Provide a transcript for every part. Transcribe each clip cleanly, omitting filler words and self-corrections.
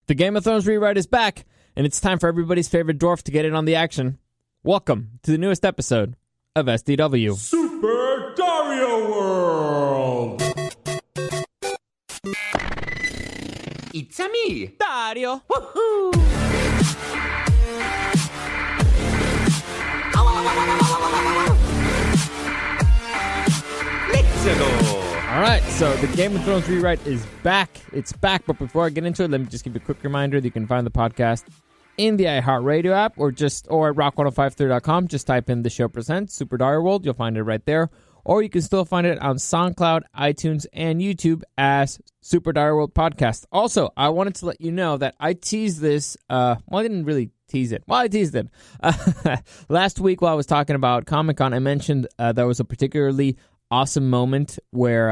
The Game of Thrones rewrite is back, and it's time for everybody's favorite dwarf to get in on the action. Welcome to the newest episode of SDW. Super Dario World! It's a me, Dario! Woohoo! Let's go! Alright, so the Game of Thrones rewrite is back. It's back, but before I get into it, let me just give you a quick reminder that you can find the podcast in the iHeartRadio app or at rock1053.com. Just type in the show presents Super Dario World. You'll find it right there. Or you can still find it on SoundCloud, iTunes, and YouTube as Super Dario World Podcast. Also, I wanted to let you know that I teased this. I didn't really tease it. Well, I teased it. Last week while I was talking about Comic-Con, I mentioned there was a particularly awesome moment where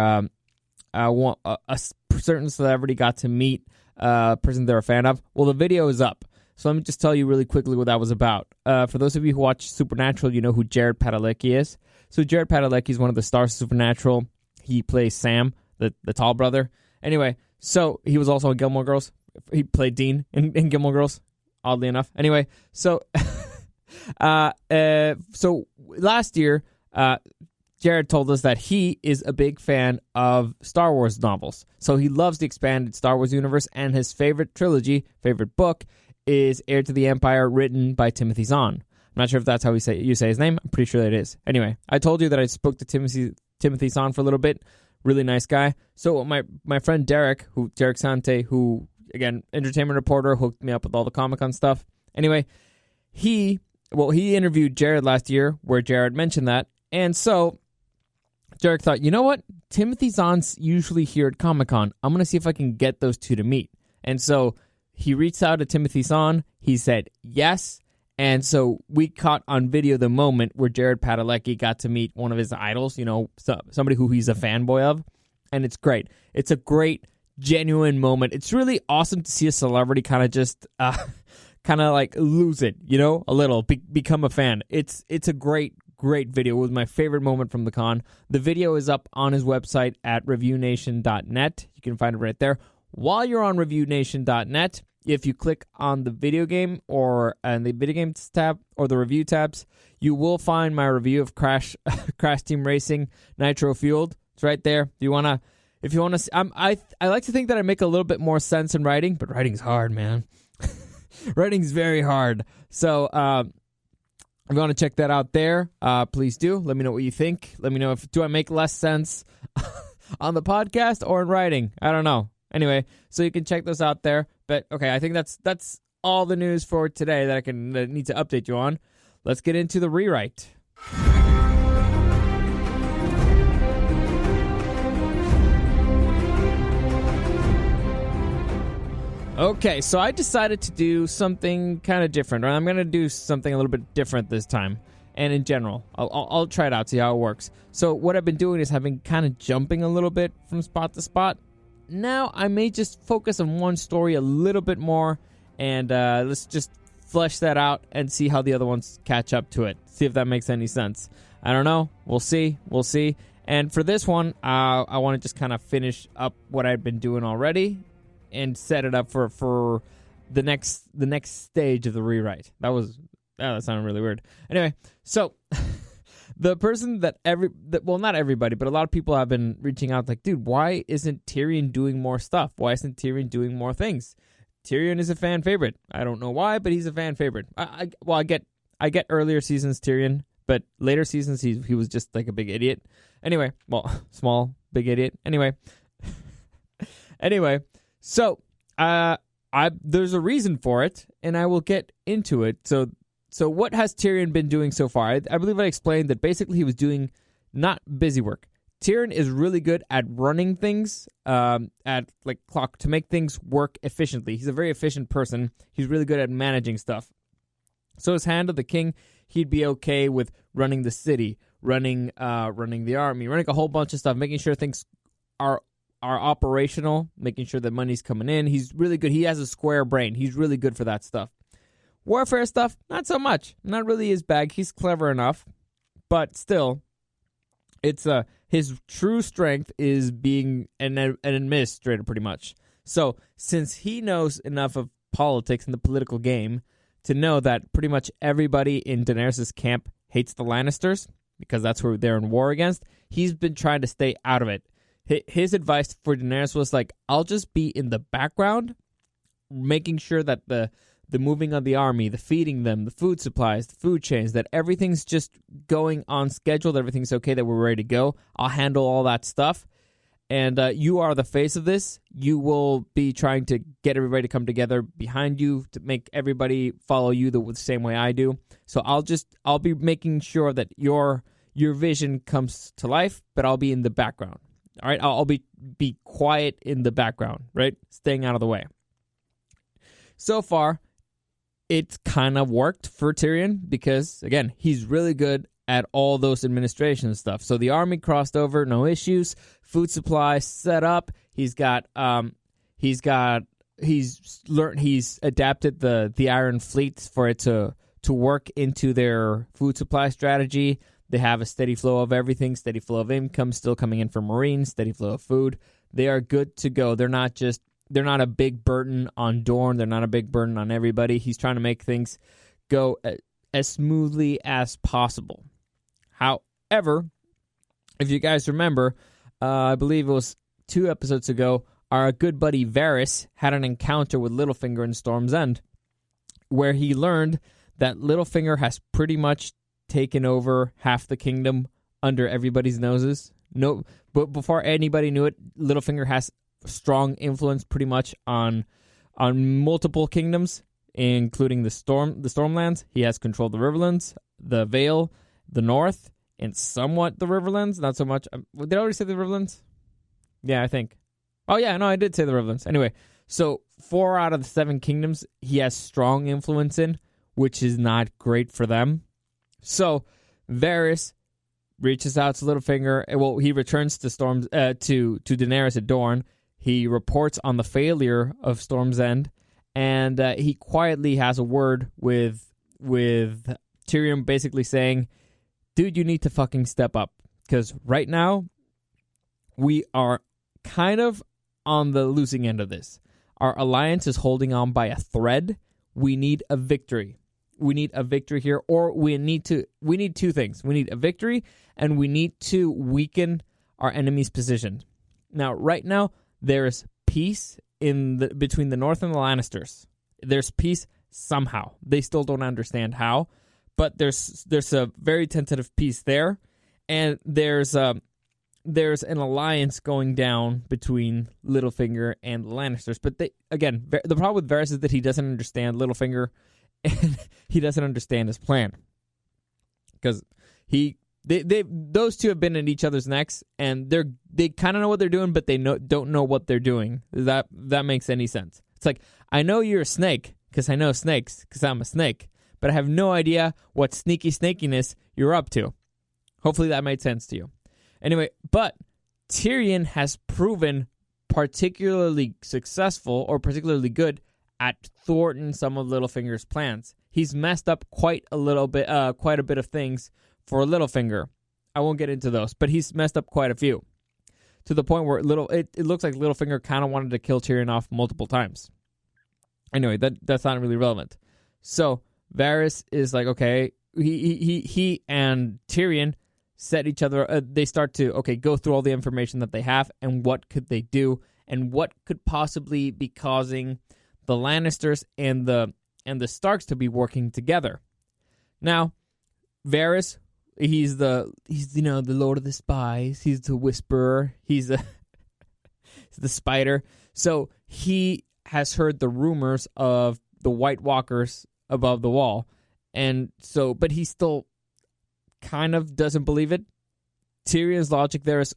a certain celebrity got to meet a person they're a fan of. Well, the video is up. So let me just tell you really quickly what that was about. For those of you who watch Supernatural, you know who Jared Padalecki is. So Jared Padalecki is one of the stars of Supernatural. He plays Sam, the tall brother. Anyway, so he was also in Gilmore Girls. He played Dean in Gilmore Girls, oddly enough. Anyway, so so last year, Jared told us that he is a big fan of Star Wars novels. So he loves the expanded Star Wars universe, and his favorite trilogy, favorite book, is Heir to the Empire, written by Timothy Zahn. I'm not sure if that's how you say his name. I'm pretty sure that it is. Anyway, I told you that I spoke to Timothy Zahn for a little bit. Really nice guy. So my friend Derek Sante, who, again, entertainment reporter, hooked me up with all the Comic-Con stuff. Anyway, he interviewed Jared last year, where Jared mentioned that. And so Jared thought, you know what? Timothy Zahn's usually here at Comic-Con. I'm going to see if I can get those two to meet. And so he reached out to Timothy Zahn. He said yes. And so we caught on video the moment where Jared Padalecki got to meet one of his idols, you know, somebody who he's a fanboy of. And it's great. It's a great, genuine moment. It's really awesome to see a celebrity kind of just, kind of like lose it, you know, a little, become a fan. It's a great video. It was my favorite moment from the con. The video is up on his website at reviewnation.net. You can find it right there. While you're on reviewnation.net, if you click on the video game and the video games tab or the review tabs, you will find my review of Crash Team Racing Nitro Fueled. It's right there. If you want to, I like to think that I make a little bit more sense in writing, but writing's hard, man. Writing's very hard. So, if you want to check that out there, please do. Let me know what you think. Let me know do I make less sense on the podcast or in writing? I don't know. Anyway, so you can check those out there. But okay, I think that's all the news for today that I need to update you on. Let's get into the rewrite. Okay, so I decided to do something kind of different. Or I'm going to do something a little bit different this time. And in general, I'll try it out, see how it works. So what I've been doing is I've been kind of jumping a little bit from spot to spot. Now I may just focus on one story a little bit more, and let's just flesh that out and see how the other ones catch up to it. See if that makes any sense. I don't know. We'll see. And for this one, I want to just kind of finish up what I've been doing already and set it up for the next stage of the rewrite. That sounded really weird. Anyway, so the person well, not everybody, but a lot of people have been reaching out like, dude, why isn't Tyrion doing more stuff? Why isn't Tyrion doing more things? Tyrion is a fan favorite. I don't know why, but he's a fan favorite. I get earlier seasons Tyrion, but later seasons he was just like a big idiot. Anyway, well, small big idiot. Anyway, so there's a reason for it, and I will get into it. So what has Tyrion been doing so far? I believe I explained that basically he was doing not busy work. Tyrion is really good at running things, at like clock to make things work efficiently. He's a very efficient person. He's really good at managing stuff. So as Hand of the King, he'd be okay with running the city, running the army, running a whole bunch of stuff, making sure things are operational, making sure that money's coming in. He's really good. He has a square brain. He's really good for that stuff. Warfare stuff, not so much. Not really his bag. He's clever enough, but still, it's his true strength is being an administrator, pretty much. So since he knows enough of politics and the political game to know that pretty much everybody in Daenerys' camp hates the Lannisters because that's who they're in war against, he's been trying to stay out of it. His advice for Daenerys was like, I'll just be in the background, making sure that the moving of the army, the feeding them, the food supplies, the food chains, that everything's just going on schedule, that everything's okay, that we're ready to go. I'll handle all that stuff. And you are the face of this. You will be trying to get everybody to come together behind you to make everybody follow you the same way I do. So I'll be making sure that your vision comes to life, but I'll be in the background. All right, I'll be quiet in the background, right? Staying out of the way. So far, it's kind of worked for Tyrion because, again, he's really good at all those administration stuff. So the army crossed over, no issues. Food supply set up. He's adapted the Iron Fleets for it to work into their food supply strategy. They have a steady flow of everything, steady flow of income still coming in from Marines, steady flow of food. They are good to go. They're not a big burden on Dorne. They're not a big burden on everybody. He's trying to make things go as smoothly as possible. However, if you guys remember, I believe it was 2 episodes ago, our good buddy Varys had an encounter with Littlefinger in Storm's End, where he learned that Littlefinger has pretty much taken over half the kingdom under everybody's noses. No, but before anybody knew it, Littlefinger has strong influence pretty much on multiple kingdoms, including the Stormlands. He has controlled the Riverlands, the Vale, the North, and somewhat the Riverlands. Not so much. Did I already say the Riverlands? Yeah, I think. Oh yeah, no, I did say the Riverlands. Anyway, so 4 out of the 7 kingdoms he has strong influence in, which is not great for them. So Varys reaches out to Littlefinger. Well, he returns to Daenerys at Dorne. He reports on the failure of Storm's End, and he quietly has a word with Tyrion, basically saying, "Dude, you need to fucking step up, because right now we are kind of on the losing end of this. Our alliance is holding on by a thread. We need a victory. We need a victory here, or we need 2 things. We need a victory, and we need to weaken our enemy's position. Now, right now, there is peace between the North and the Lannisters. There's peace somehow. They still don't understand how, but there's a very tentative peace there, and there's an alliance going down between Littlefinger and the Lannisters. But the problem with Varys is that he doesn't understand Littlefinger, and he doesn't understand his plan, because those two have been at each other's necks, and they kind of know what they're doing, but they don't know what they're doing. That makes any sense? It's like, I know you're a snake because I know snakes because I'm a snake, but I have no idea what sneaky snakiness you're up to. Hopefully that made sense to you. Anyway, but Tyrion has proven particularly successful or particularly good at thwarting some of Littlefinger's plans. He's messed up quite a bit of things for Littlefinger. I won't get into those, but he's messed up quite a few, to the point where it looks like Littlefinger kind of wanted to kill Tyrion off multiple times. Anyway, that's not really relevant. So Varys is like, okay, he and Tyrion set each other. They start to go through all the information that they have and what could they do and what could possibly be causing the Lannisters and the Starks to be working together. Now, Varys, he's the Lord of the Spies. He's the Whisperer. He's the Spider. So he has heard the rumors of the White Walkers above the wall, but he still kind of doesn't believe it. Tyrion's logic there is,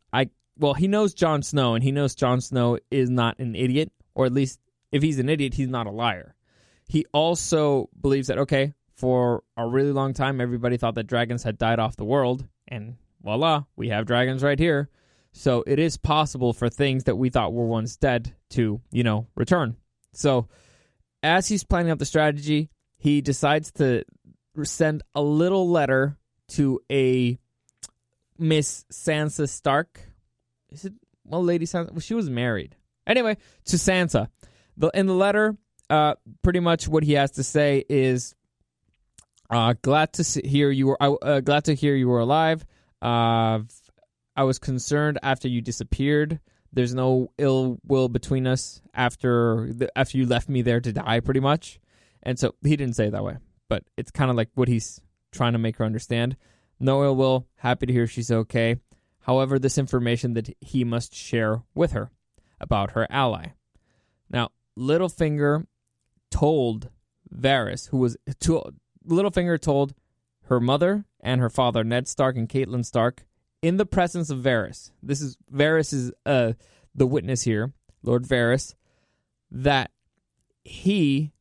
he knows Jon Snow, and he knows Jon Snow is not an idiot, or at least if he's an idiot, he's not a liar. He also believes that, for a really long time, everybody thought that dragons had died off the world, and voila, we have dragons right here. So it is possible for things that we thought were once dead to, return. So as he's planning out the strategy, he decides to send a little letter to a Miss Sansa Stark. Is it? Well, Lady Sansa, she was married. Anyway, to Sansa. In the letter, pretty much what he has to say is, glad to hear you were alive. I was concerned after you disappeared. There's no ill will between us after you left me there to die, pretty much. And so he didn't say it that way, but it's kind of like what he's trying to make her understand. No ill will. Happy to hear she's okay. However, this information that he must share with her about her ally. Now, Littlefinger told Varys, Littlefinger told her mother and her father, Ned Stark and Catelyn Stark, in the presence of Varys. Varys is the witness here, Lord Varys, that he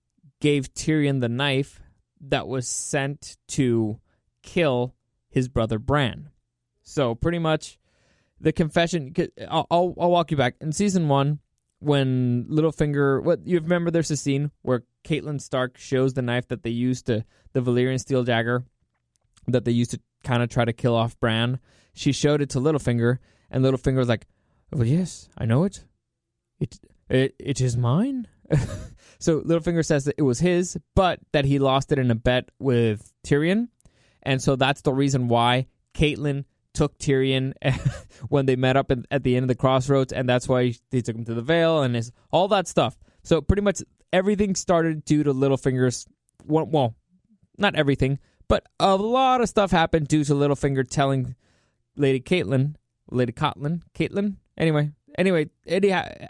gave Tyrion the knife that was sent to kill his brother Bran. So pretty much the confession. I'll walk you back. In season 1, when Littlefinger, you remember there's a scene where Catelyn Stark shows the knife that they used the Valyrian steel dagger that they used to kind of try to kill off Bran. She showed it to Littlefinger, and Littlefinger was like, "Oh yes, I know it. It is mine." So Littlefinger says that it was his, but that he lost it in a bet with Tyrion, and so that's the reason why Catelyn took Tyrion when they met up at the end of the crossroads, and that's why they took him to the Vale and all that stuff. So pretty much everything started due to Littlefinger's, well, not everything, but a lot of stuff happened due to Littlefinger telling Lady Catelyn, anyway,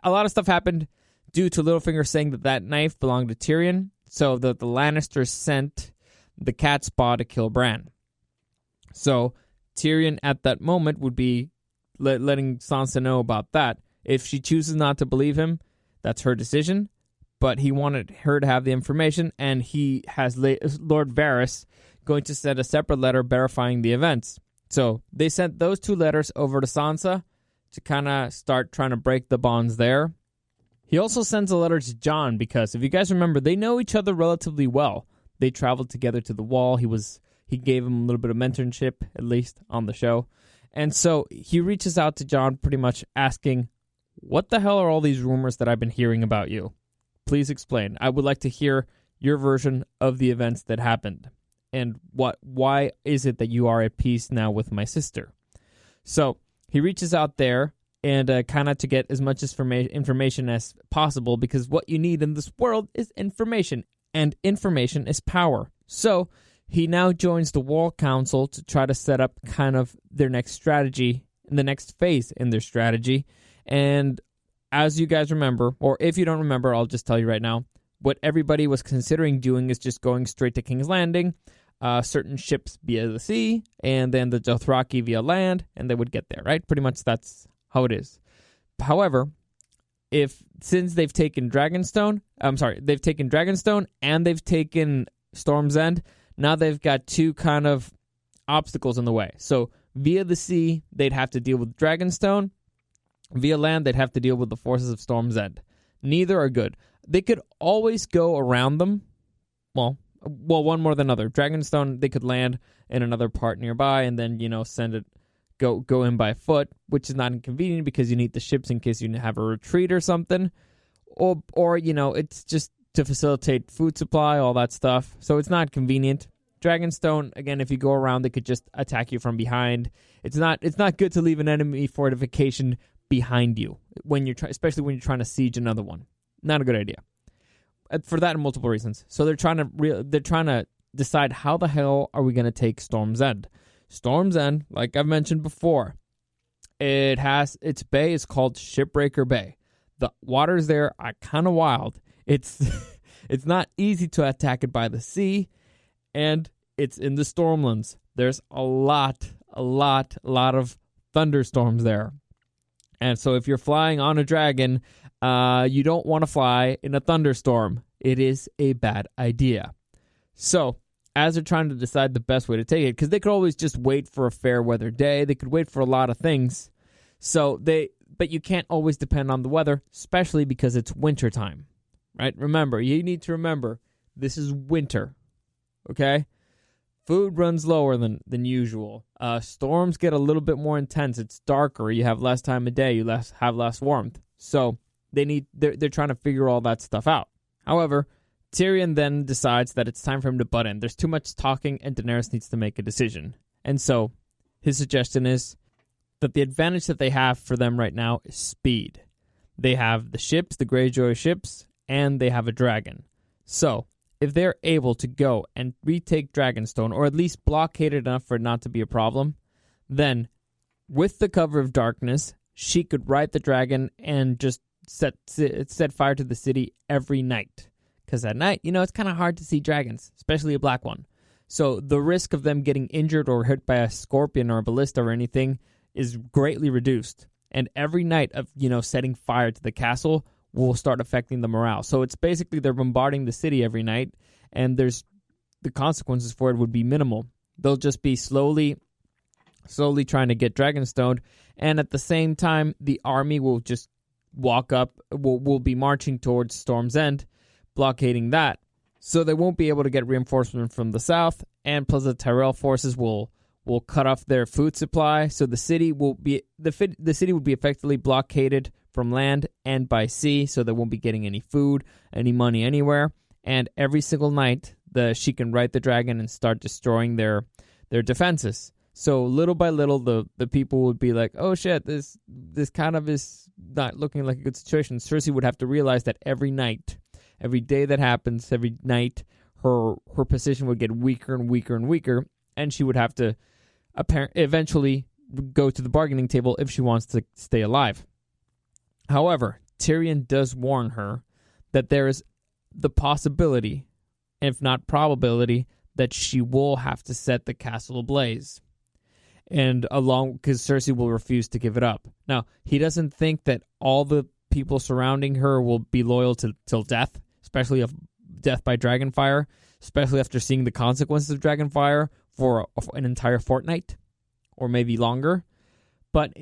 a lot of stuff happened due to Littlefinger saying that knife belonged to Tyrion, so that the Lannisters sent the cat's paw to kill Bran. So Tyrion at that moment would be letting Sansa know about that. If she chooses not to believe him, that's her decision, but he wanted her to have the information, and he has Lord Varys going to send a separate letter verifying the events. So they sent those 2 letters over to Sansa to kind of start trying to break the bonds there. He also sends a letter to Jon because, if you guys remember, they know each other relatively well. They traveled together to the Wall. He gave him a little bit of mentorship, at least, on the show. And so he reaches out to Jon pretty much asking, what the hell are all these rumors that I've been hearing about you? Please explain. I would like to hear your version of the events that happened. And why is it that you are at peace now with my sister? So he reaches out there and kind of to get as much information as possible, because what you need in this world is information, and information is power. So he now joins the Wall Council to try to set up kind of their next strategy, the next phase in their strategy. And as you guys remember, or if you don't remember, I'll just tell you right now, what everybody was considering doing is just going straight to King's Landing, certain ships via the sea, and then the Dothraki via land, and they would get there, right? Pretty much that's how it is. However, since they've taken Dragonstone and they've taken Storm's End, now they've got 2 kind of obstacles in the way. So via the sea, they'd have to deal with Dragonstone. Via land, they'd have to deal with the forces of Storm's End. Neither are good. They could always go around them. Well, one more than another. Dragonstone, they could land in another part nearby and then, send it, go in by foot, which is not inconvenient because you need the ships in case you have a retreat or something. Or it's just to facilitate food supply, all that stuff. So it's not convenient. Dragonstone, again, if you go around, they could just attack you from behind. It's not good to leave an enemy fortification behind you especially when you're trying to siege another one. Not a good idea. For that and multiple reasons. So they're trying to decide how the hell are we going to take Storm's End. Storm's End, like I've mentioned before, its bay is called Shipbreaker Bay. The waters there are kind of wild. It's not easy to attack it by the sea, and it's in the Stormlands. There's a lot of thunderstorms there. And so if you're flying on a dragon, you don't want to fly in a thunderstorm. It is a bad idea. So as they're trying to decide the best way to take it, because they could always just wait for a fair weather day. They could wait for a lot of things. But you can't always depend on the weather, especially because it's wintertime, right? You need to remember, this is winter, okay? Food runs lower than usual. Storms get a little bit more intense. It's darker. You have less time of day. You have less warmth. So they're trying to figure all that stuff out. However, Tyrion then decides that it's time for him to butt in. There's too much talking, and Daenerys needs to make a decision. And so his suggestion is that the advantage that they have for them right now is speed. They have the ships, the Greyjoy ships, and they have a dragon. So if they're able to go and retake Dragonstone, or at least blockade it enough for it not to be a problem, then with the cover of darkness, she could ride the dragon and just set fire to the city every night. Because at night, it's kind of hard to see dragons, especially a black one. So the risk of them getting injured or hit by a scorpion or a ballista or anything is greatly reduced. And every night of, setting fire to the castle will start affecting the morale. So it's basically they're bombarding the city every night, and the consequences for it would be minimal. They'll just be slowly trying to get Dragonstoned, and at the same time, the army will just walk up, will be marching towards Storm's End, blockading that. So they won't be able to get reinforcement from the south, and plus the Tyrell forces will cut off their food supply. So the city will be effectively blockaded from land and by sea, so they won't be getting any food, any money anywhere. And every single night, she can ride the dragon and start destroying their defenses. So little by little, the people would be like, oh shit, this kind of is not looking like a good situation. Cersei would have to realize that every night, every day that happens, every night, her position would get weaker and weaker and weaker, and she would have to eventually go to the bargaining table if she wants to stay alive. However, Tyrion does warn her that there is the possibility, if not probability, that she will have to set the castle ablaze. And because Cersei will refuse to give it up. Now, he doesn't think that all the people surrounding her will be loyal till death, especially of death by dragonfire, especially after seeing the consequences of dragonfire for an entire fortnight, or maybe longer. But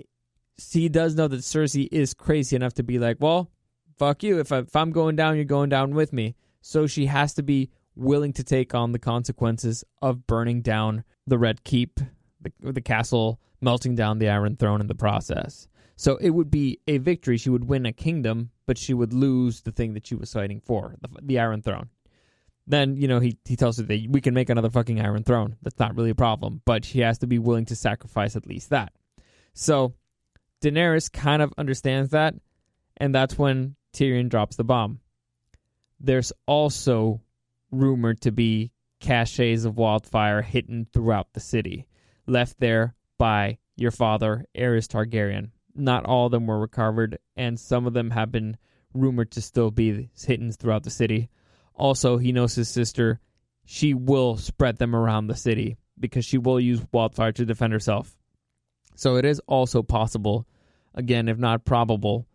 he does know that Cersei is crazy enough to be like, well, fuck you. If I'm going down, you're going down with me. So she has to be willing to take on the consequences of burning down the Red Keep, the castle, melting down the Iron Throne in the process. So it would be a victory. She would win a kingdom, but she would lose the thing that she was fighting for, the Iron Throne. Then, he tells her that we can make another fucking Iron Throne. That's not really a problem, but she has to be willing to sacrifice at least that. So Daenerys kind of understands that, and that's when Tyrion drops the bomb. There's also rumored to be caches of wildfire hidden throughout the city, left there by your father, Aerys Targaryen. Not all of them were recovered, and some of them have been rumored to still be hidden throughout the city. Also, he knows his sister. She will spread them around the city because she will use wildfire to defend herself. So it is also possible, again, if not probable,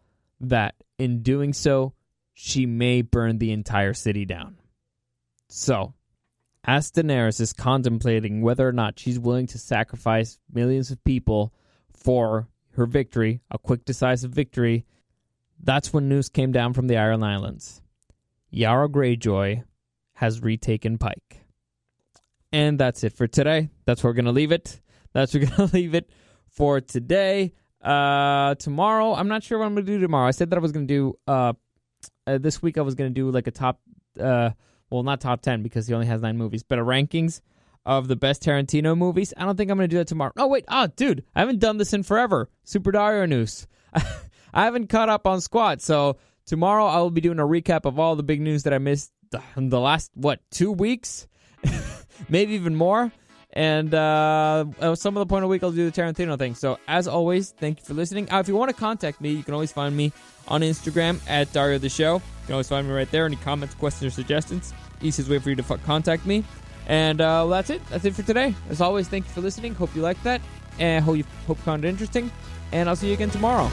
that in doing so, she may burn the entire city down. So, as Daenerys is contemplating whether or not she's willing to sacrifice millions of people for her victory, a quick, decisive victory, that's when news came down from the Iron Islands. Yara Greyjoy has retaken Pike. And that's it for today. That's where we're going to leave it. That's where we're going to leave it for today. Tomorrow, I'm not sure what I'm going to do tomorrow. I said that I was going to do, this week I was going to do like a top, well, not top 10 because he only has 9 movies, but a rankings of the best Tarantino movies. I don't think I'm going to do that tomorrow. Oh, wait. Oh, dude, I haven't done this in forever. Super Dario news. I haven't caught up on squad, so tomorrow I will be doing a recap of all the big news that I missed in the last, 2 weeks? Maybe even more. And some of the point of the week I'll do the Tarantino thing. So as always, thank you for listening. If you want to contact me, you can always find me on Instagram at Dario the Show. You can always find me right there. Any comments, questions, or suggestions, easiest way for you to contact me. And that's it. That's it for today. As always, thank you for listening. Hope you liked that. And hope you found it interesting. And I'll see you again tomorrow.